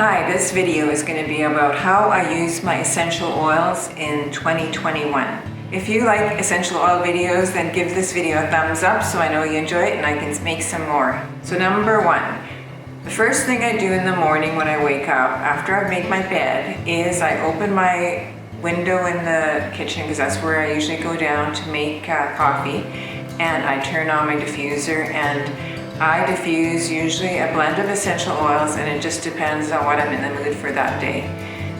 Hi, this video is going to be about how I use my essential oils in 2021. If you like essential oil videos, then give this video a thumbs up so I know you enjoy it and I can make some more. So number one, the first thing I do in the morning when I wake up after I've made my bed is I open my window in the kitchen because that's where I usually go down to make coffee, and I turn on my diffuser and I diffuse usually a blend of essential oils, and it just depends on what I'm in the mood for that day.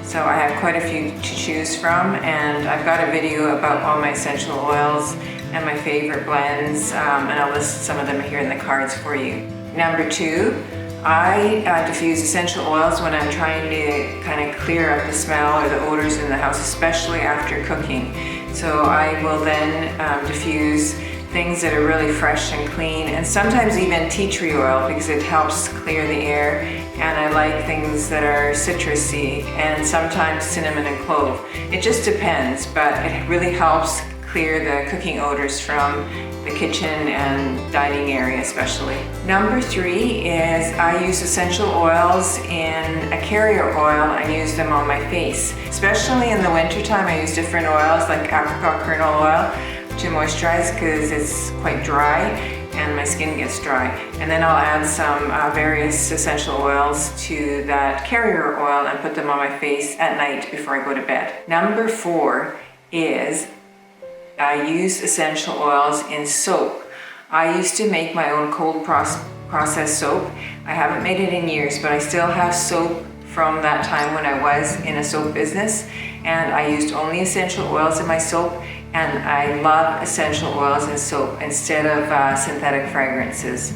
So I have quite a few to choose from, and I've got a video about all my essential oils and my favorite blends, and I'll list some of them here in the cards for you. Number two, I diffuse essential oils when I'm trying to kind of clear up the smell or the odors in the house, especially after cooking. So I will then diffuse things that are really fresh and clean, and sometimes even tea tree oil because it helps clear the air, and I like things that are citrusy, and sometimes cinnamon and clove. It just depends, but it really helps clear the cooking odors from the kitchen and dining area especially. Number three is I use essential oils in a carrier oil and use them on my face. Especially in the wintertime, I use different oils like apricot kernel oil to moisturize because it's quite dry and my skin gets dry. And then I'll add some various essential oils to that carrier oil and put them on my face at night before I go to bed. Number four is I use essential oils in soap. I used to make my own cold process soap. I haven't made it in years, but I still have soap from that time when I was in a soap business, and I used only essential oils in my soap, and I love essential oils in soap instead of synthetic fragrances.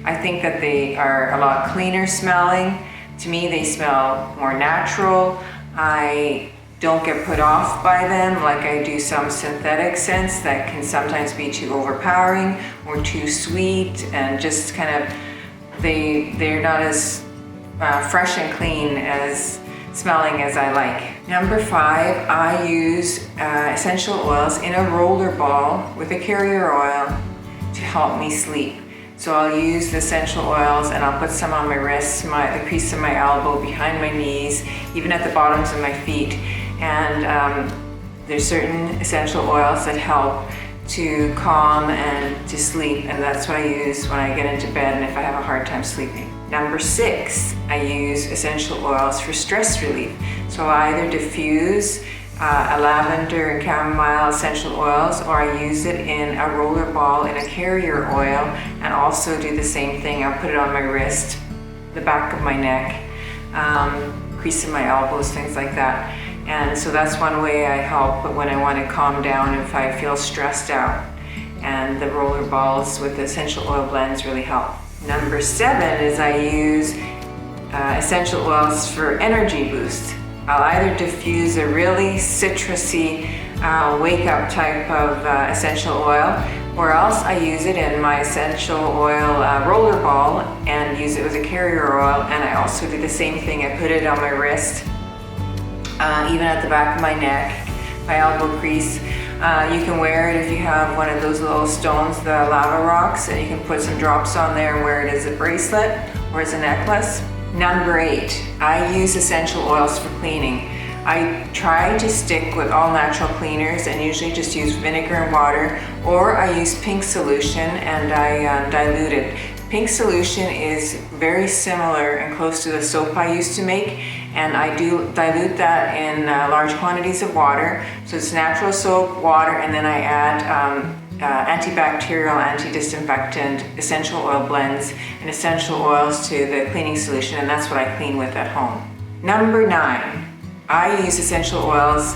I think that they are a lot cleaner smelling. To me, they smell more natural. I don't get put off by them like I do some synthetic scents that can sometimes be too overpowering or too sweet, and just kind of they're not as fresh and clean as smelling as I like. Number five, I use essential oils in a roller ball with a carrier oil to help me sleep. So I'll use the essential oils and I'll put some on my wrists, the crease of my elbow, behind my knees, even at the bottoms of my feet. And there's certain essential oils that help to calm and to sleep, and that's what I use when I get into bed and if I have a hard time sleeping. Number six, I use essential oils for stress relief. So I either diffuse a lavender and chamomile essential oils, or I use it in a roller ball in a carrier oil, and also do the same thing. I'll put it on my wrist, the back of my neck, crease of my elbows, things like that. And so that's one way I help when I want to calm down if I feel stressed out. And the roller balls with the essential oil blends really help. Number seven is I use essential oils for energy boost. I'll either diffuse a really citrusy wake up type of essential oil, or else I use it in my essential oil roller ball and use it as a carrier oil. And I also do the same thing. I put it on my wrist, even at the back of my neck, my elbow crease. You can wear it if you have one of those little stones, the lava rocks, and you can put some drops on there and wear it as a bracelet or as a necklace. Number eight, I use essential oils for cleaning. I try to stick with all natural cleaners and usually just use vinegar and water, or I use pink solution and I dilute it. Pink solution is very similar and close to the soap I used to make, and I do dilute that in large quantities of water. So it's natural soap, water, and then I add antibacterial, anti-disinfectant, essential oil blends, and essential oils to the cleaning solution, and that's what I clean with at home. Number nine, I use essential oils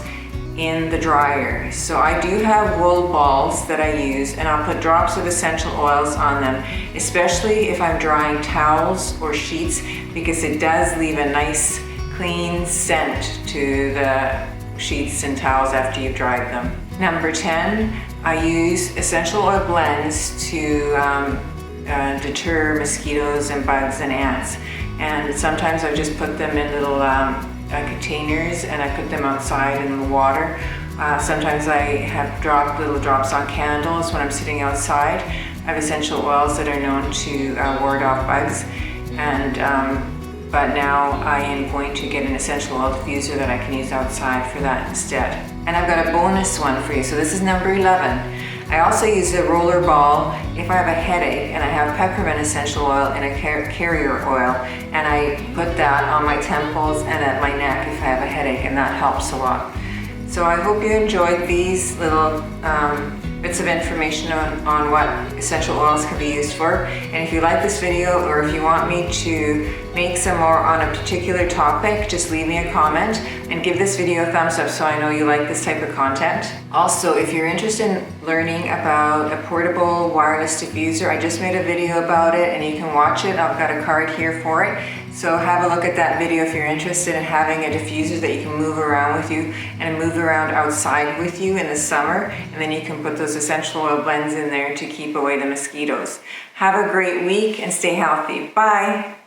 in the dryer. So I do have wool balls that I use, and I'll put drops of essential oils on them, especially if I'm drying towels or sheets, because it does leave a nice clean scent to the sheets and towels after you've dried them. Number 10, I use essential oil blends to deter mosquitoes and bugs and ants. And sometimes I just put them in little containers and I put them outside in the water. Sometimes I have little drops on candles when I'm sitting outside. I have essential oils that are known to ward off bugs, and but now I am going to get an essential oil diffuser that I can use outside for that instead. And I've got a bonus one for you. So this is number 11. I also use a roller ball if I have a headache and I have peppermint essential oil and a carrier oil, and I put that on my temples and at my neck if I have a headache, and that helps a lot. So I hope you enjoyed these little bits of information on what essential oils can be used for. And if you like this video, or if you want me to make some more on a particular topic, just leave me a comment and give this video a thumbs up so I know you like this type of content. Also, if you're interested in learning about a portable wireless diffuser, I just made a video about it and you can watch it. I've got a card here for it. So have a look at that video if you're interested in having a diffuser that you can move around with you and move around outside with you in the summer. And then you can put those essential oil blends in there to keep away the mosquitoes. Have a great week and stay healthy. Bye.